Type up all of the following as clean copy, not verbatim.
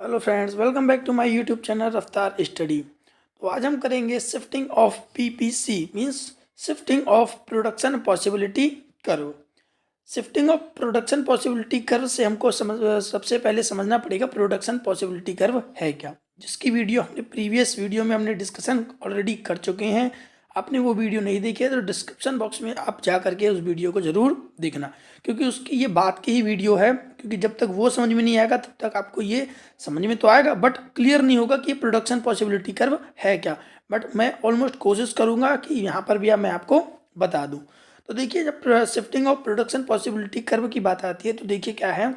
Hello friends, welcome back to my YouTube channel Raftaar study. तो आज हम करेंगे shifting of PPC means shifting of production possibility curve. Shifting of production possibility curve से हमको सबसे पहले समझना पड़ेगा प्रोडक्शन पॉसिबिलिटी कर्व है क्या, जिसकी वीडियो हमने प्रीवियस वीडियो में हमने डिस्कशन ऑलरेडी कर चुके हैं। आपने वो वीडियो नहीं देखी है तो डिस्क्रिप्शन बॉक्स में आप जा करके उस वीडियो को ज़रूर देखना, क्योंकि उसकी ये बात की ही वीडियो है। क्योंकि जब तक वो समझ में नहीं आएगा तब तक आपको ये समझ में तो आएगा बट क्लियर नहीं होगा कि ये प्रोडक्शन पॉसिबिलिटी कर्व है क्या। बट मैं ऑलमोस्ट कोशिश करूँगा कि यहाँ पर भी मैं आपको बता दूँ। तो देखिए, जब shifting of production possibility curve की बात आती है तो देखिए क्या है।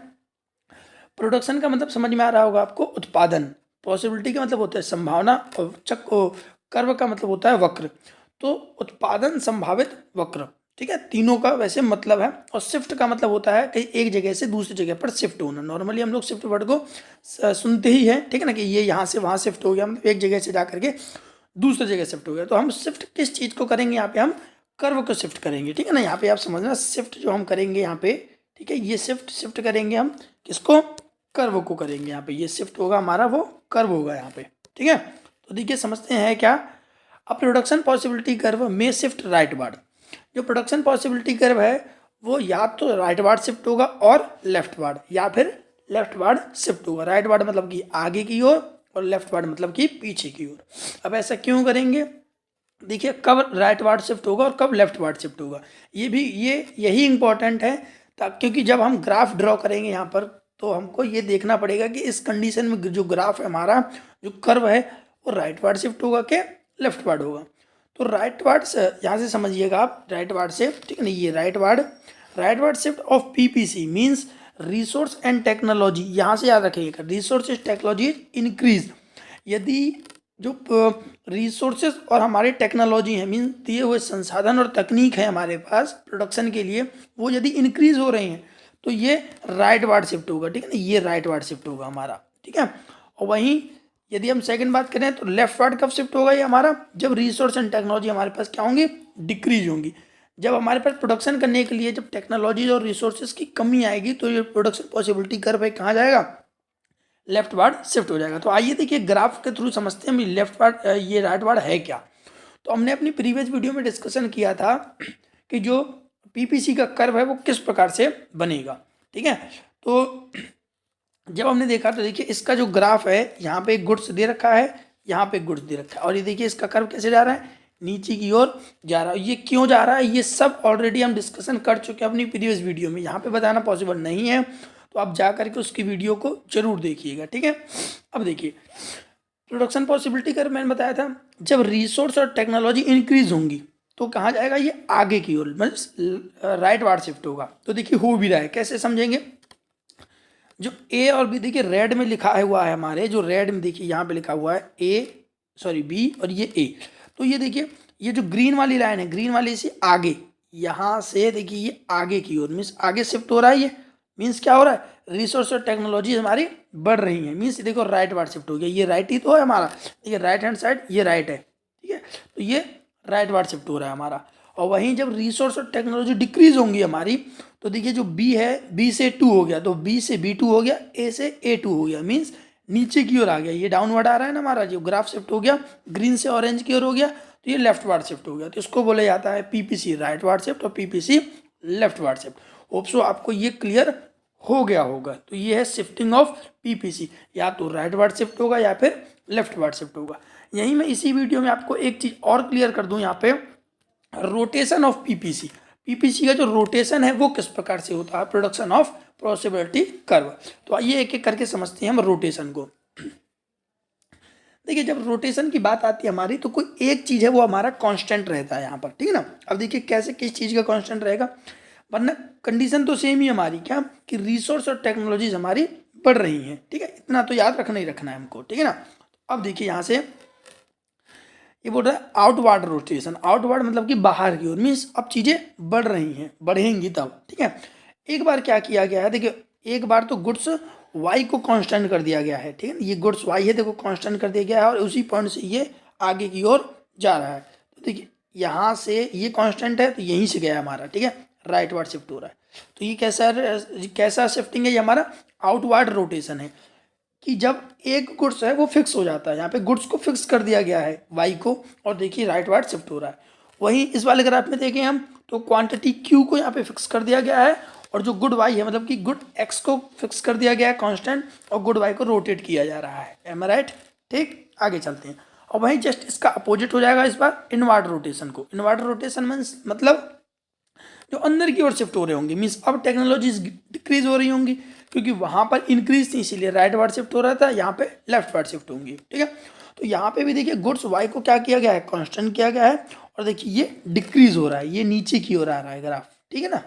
प्रोडक्शन का मतलब समझ में आ रहा होगा आपको, उत्पादन। पॉसिबिलिटी का मतलब होता है संभावना, और कर्व का मतलब होता है वक्र। तो उत्पादन संभावित वक्र, ठीक है, तीनों का वैसे मतलब है। और शिफ्ट का मतलब होता है कि एक जगह से दूसरी जगह पर शिफ्ट होना। नॉर्मली हम लोग शिफ्ट वर्ड को सुनते ही हैं, ठीक है ना, कि ये यहाँ से वहाँ शिफ्ट हो गया, मतलब एक जगह से जा करके दूसरी जगह शिफ्ट हो गया। तो हम शिफ्ट किस चीज़ को करेंगे यहाँ पे, हम कर्व को शिफ्ट करेंगे, ठीक है ना। यहाँ पे आप समझना, शिफ्ट जो हम करेंगे यहाँ पे, ठीक है, ये शिफ्ट करेंगे हम किसको, कर्व को करेंगे। यहाँ पे ये शिफ्ट होगा हमारा, वो कर्व होगा यहाँ पे, ठीक है। तो देखिए समझते हैं क्या। अब प्रोडक्शन पॉसिबिलिटी कर्व में शिफ्ट राइटवार्ड, जो प्रोडक्शन पॉसिबिलिटी कर्व है वो या तो राइटवार्ड शिफ्ट होगा और लेफ्टवार्ड, या फिर लेफ्टवार्ड शिफ्ट होगा। राइटवार्ड मतलब कि आगे की ओर और लेफ्टवार्ड मतलब कि पीछे की ओर। अब ऐसा क्यों करेंगे, देखिए कब राइटवार्ड शिफ्ट होगा और कब लेफ्टवार्ड शिफ्ट होगा, यही इंपॉर्टेंट है। क्योंकि जब हम ग्राफ ड्रॉ करेंगे यहाँ पर तो हमको ये देखना पड़ेगा कि इस कंडीशन में जो ग्राफ है हमारा, जो कर्व है, वो राइटवार्ड शिफ्ट होगा कि लेफ्टवार्ड होगा। तो राइटवार्ड से यहाँ से समझिएगा आप, राइटवार्ड शिफ्ट, ठीक है ना, ये rightward shift of PPC means resource and technology. यहाँ से याद रखिएगा, रिसोर्सेज टेक्नोलॉजी इंक्रीज। यदि जो रिसोर्सेज और हमारे टेक्नोलॉजी है, मीन दिए हुए संसाधन और तकनीक है हमारे पास प्रोडक्शन के लिए, वो यदि इंक्रीज हो रहे हैं तो ये राइटवार्ड शिफ्ट होगा, ठीक है ना, ये राइटवार्ड शिफ्ट होगा हमारा, ठीक है। और वहीं यदि हम सेकंड बात करें तो लेफ्टवार्ड कब शिफ्ट होगा ये हमारा, जब रिसोर्स एंड टेक्नोलॉजी हमारे पास क्या होंगी, डिक्रीज होंगी। जब हमारे पास प्रोडक्शन करने के लिए जब टेक्नोलॉजी और रिसोर्सेज की कमी आएगी तो ये प्रोडक्शन पॉसिबिलिटी कर्व है कहाँ जाएगा, लेफ्टवार्ड शिफ्ट हो जाएगा। तो आइए देखिए ग्राफ के थ्रू समझते हैं लेफ्टवार्ड ये राइटवार्ड है क्या। तो हमने अपनी प्रीवियस वीडियो में डिस्कशन किया था कि जो पीपीसी का कर्व है वो किस प्रकार से बनेगा, ठीक है। तो जब हमने देखा तो देखिए इसका जो ग्राफ है, यहाँ पे एक गुड्स दे रखा है, यहाँ पे एक गुड्स दे रखा है, और ये देखिए इसका कर्व कैसे जा रहा है, नीचे की ओर जा रहा है। ये क्यों जा रहा है, ये सब ऑलरेडी हम डिस्कशन कर चुके हैं अपनी प्रीवियस वीडियो में, यहाँ पे बताना पॉसिबल नहीं है। तो आप जा करके उसकी वीडियो को जरूर देखिएगा, ठीक है। अब देखिए प्रोडक्शन पॉसिबिलिटी कर्व मैंने बताया था, जब रिसोर्स और टेक्नोलॉजी इंक्रीज होंगी तो कहाँ जाएगा, ये आगे की ओर, मतलब राइटवार्ड शिफ्ट होगा। तो देखिए हो भी रहा है, कैसे समझेंगे। जो ए और बी देखिए रेड में लिखा हुआ है हमारे, जो रेड में देखिए यहाँ पे लिखा हुआ है बी और ये ए। तो ये देखिए ये जो ग्रीन वाली लाइन है, ग्रीन वाली से आगे, यहाँ से देखिए ये आगे की ओर मीन्स आगे शिफ्ट हो रहा है। ये मीन्स क्या हो रहा है, रिसोर्स और टेक्नोलॉजी हमारी बढ़ रही है। मीन्स देखो राइट वार्ड शिफ्ट हो गया, ये राइट ही तो है हमारा, देखिए राइट हैंड साइड ये राइट है, ठीक है। तो ये राइट वार्ड शिफ्ट हो रहा है हमारा। और वहीं जब रिसोर्स और टेक्नोलॉजी डिक्रीज होंगी हमारी तो देखिए जो बी है, बी से टू हो गया तो बी से B2 हो गया, ए से A2 हो गया, मीन्स नीचे की ओर आ गया। ये डाउनवर्ड आ रहा है ना हमारा, जो ग्राफ शिफ्ट हो गया, ग्रीन से ऑरेंज की ओर हो गया, तो ये लेफ्ट वार्ड शिफ्ट हो गया। तो इसको बोला जाता है पीपीसी राइट वार्ड शिफ्ट और PPC left ward shift. Hope so आपको ये क्लियर हो गया होगा। तो ये है शिफ्टिंग ऑफ पीपीसी, या तो राइट वार्ड शिफ्ट होगा या फिर लेफ्ट वार्ड शिफ्ट होगा। यहीं मैं इसी वीडियो में आपको एक चीज़ और क्लियर कर दूं, यहाँ पे रोटेशन ऑफ पीपीसी, पीपीसी का जो रोटेशन है वो किस प्रकार से होता है, प्रोडक्शन ऑफ पॉसिबिलिटी कर्व। तो आइए एक एक करके समझते हैं हम रोटेशन को। देखिए जब रोटेशन की बात आती है हमारी तो कोई एक चीज़ है वो हमारा कांस्टेंट रहता है यहाँ पर, ठीक है ना। अब देखिए कैसे किस चीज़ का कांस्टेंट रहेगा, वरना कंडीशन तो सेम ही हमारी क्या, कि रिसोर्स और टेक्नोलॉजीज हमारी बढ़ रही हैं, ठीक है। इतना तो याद रखना ही रखना है हमको, ठीक है ना। अब देखिए यहाँ से ये बोल रहा है आउटवार्ड रोटेशन, आउटवार्ड मतलब कि बाहर की ओर, मीन्स अब चीज़ें बढ़ रही हैं, बढ़ेंगी तब, ठीक है। एक बार क्या किया गया है, देखिए एक बार तो गुड्स वाई को कांस्टेंट कर दिया गया है, ठीक है। ये गुड्स वाई है, देखो कांस्टेंट कर दिया गया है और उसी पॉइंट से ये आगे की ओर जा रहा है। तो देखिए यहाँ से ये कांस्टेंट है तो यहीं से गया हमारा, ठीक है, राइट वार्ड शिफ्ट हो रहा है। तो ये कैसा शिफ्टिंग है, ये हमारा आउटवार्ड रोटेशन है। कि जब एक गुड्स है वो फिक्स हो जाता है, यहाँ पे गुड्स को फिक्स कर दिया गया है वाई को, और देखिए राइट वार्ड शिफ्ट हो रहा है। वहीं इस वाले ग्राफ में देखें हम तो क्वांटिटी क्यू को यहाँ पे फिक्स कर दिया गया है, और जो गुड वाई है मतलब कि गुड एक्स को फिक्स कर दिया गया है कांस्टेंट, और गुड वाई को रोटेट किया जा रहा है। एम आई राइट? ठीक, आगे चलते हैं। और वहीं जस्ट इसका अपोजिट हो जाएगा इस बार इनवर्ड रोटेशन को। इनवर्ड रोटेशन मीन्स मतलब जो अंदर की ओर शिफ्ट हो रहे होंगे, मीन्स अब टेक्नोलॉजीज डिक्रीज हो रही होंगी, क्योंकि वहां पर इंक्रीज थी इसीलिए राइट वार्ड शिफ्ट हो रहा था, यहाँ पे लेफ्ट वार्ड शिफ्ट होंगी। ठीक है, तो यहाँ पे भी देखिए गुड्स वाई को क्या किया गया है, कांस्टेंट किया गया है, और देखिए ये डिक्रीज हो रहा है, ये नीचे की ओर आ रहा है ग्राफ। ठीक है ना,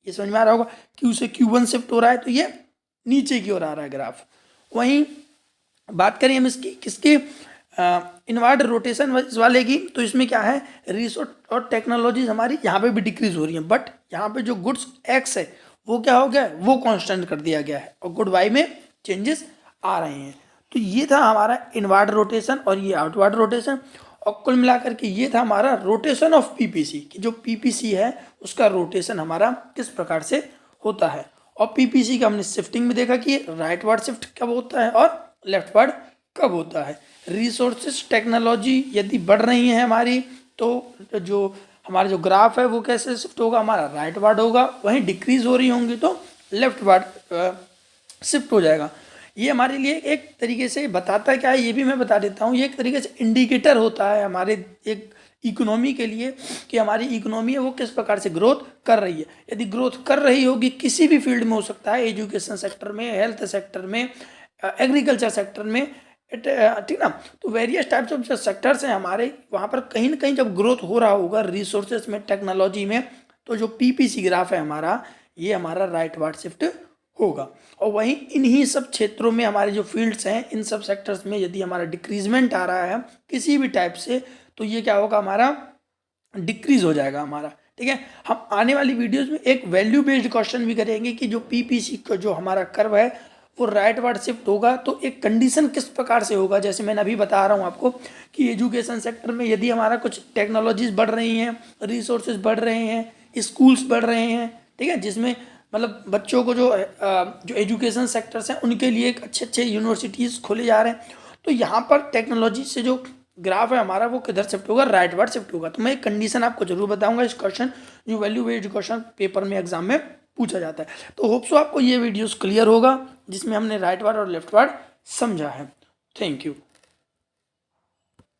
ये समझ में आ रहा होगा, क्यू से Q1 शिफ्ट हो रहा है तो ये नीचे की ओर आ रहा है ग्राफ। वहीं बात करें हम इसकी किसकी, इनवर्ड रोटेशन वाले की, तो इसमें क्या है, रिसोर्स और टेक्नोलॉजीज हमारी यहाँ पे भी डिक्रीज हो रही है, बट यहाँ पे जो गुड्स एक्स है वो क्या हो गया है, वो कांस्टेंट कर दिया गया है, और गुड वाई में चेंजेस आ रहे हैं। तो ये था हमारा इनवर्ड रोटेशन और ये आउटवर्ड रोटेशन, और कुल मिलाकर के ये था हमारा रोटेशन ऑफ पीपीसी, कि जो पीपीसी है उसका रोटेशन हमारा किस प्रकार से होता है। और पीपीसी का हमने शिफ्टिंग में देखा कि राइट वार्ड शिफ्ट कब होता है और लेफ्ट वार्ड कब होता है। रिसोर्सेज टेक्नोलॉजी यदि बढ़ रही है हमारी, तो जो हमारा जो ग्राफ है वो कैसे शिफ्ट होगा, हमारा राइट वार्ड होगा। वहीं डिक्रीज हो रही होंगी तो लेफ्ट वार्ड शिफ्ट हो जाएगा। ये हमारे लिए एक तरीके से बताता है क्या है, ये भी मैं बता देता हूँ, ये एक तरीके से इंडिकेटर होता है हमारे एक इकोनॉमी के लिए, कि हमारी इकोनॉमी है वो किस प्रकार से ग्रोथ कर रही है। यदि ग्रोथ कर रही होगी किसी भी फील्ड में, हो सकता है एजुकेशन सेक्टर में, हेल्थ सेक्टर में, एग्रीकल्चर सेक्टर में, ठीक ना, तो वेरियस टाइप्स ऑफ जो सेक्टर्स हैं हमारे, वहाँ पर कहीं ना कहीं जब ग्रोथ हो रहा होगा रिसोर्सेज में, टेक्नोलॉजी में, तो जो पीपीसी ग्राफ है हमारा, ये हमारा राइट वार्ड शिफ्ट होगा। और वहीं इन्हीं सब क्षेत्रों में हमारे जो फील्ड्स हैं, इन सब सेक्टर्स में यदि हमारा डिक्रीजमेंट आ रहा है किसी भी टाइप से, तो ये क्या होगा, हमारा डिक्रीज हो जाएगा हमारा। ठीक है, हम आने वाली वीडियोस में एक वैल्यू बेस्ड क्वेश्चन भी करेंगे कि जो पीपीसी का जो हमारा कर्व है वो राइट वार्ड शिफ्ट होगा तो एक कंडीशन किस प्रकार से होगा। जैसे मैंने अभी बता रहा हूँ आपको कि एजुकेशन सेक्टर में यदि हमारा कुछ टेक्नोलॉजीज बढ़ रही हैं, रिसोर्सेज बढ़ रहे हैं, स्कूल्स बढ़ रहे हैं, ठीक है, जिसमें मतलब बच्चों को जो एजुकेशन सेक्टर्स हैं उनके लिए एक अच्छे अच्छे यूनिवर्सिटीज़ खोले जा रहे हैं, तो यहाँ पर टेक्नोलॉजी से जो ग्राफ है हमारा वो किधर शिफ्ट होगा, राइट वार्ड शिफ्ट होगा। तो मैं एक कंडीशन आपको जरूर बताऊंगा, इस क्वेश्चन जो वैल्यू बेस्ड क्वेश्चन पेपर में एग्जाम में पूछा जाता है। तो होप सो आपको ये वीडियोस क्लियर होगा जिसमें हमने राइट वार्ड और लेफ्ट वार्ड समझा है। Thank you.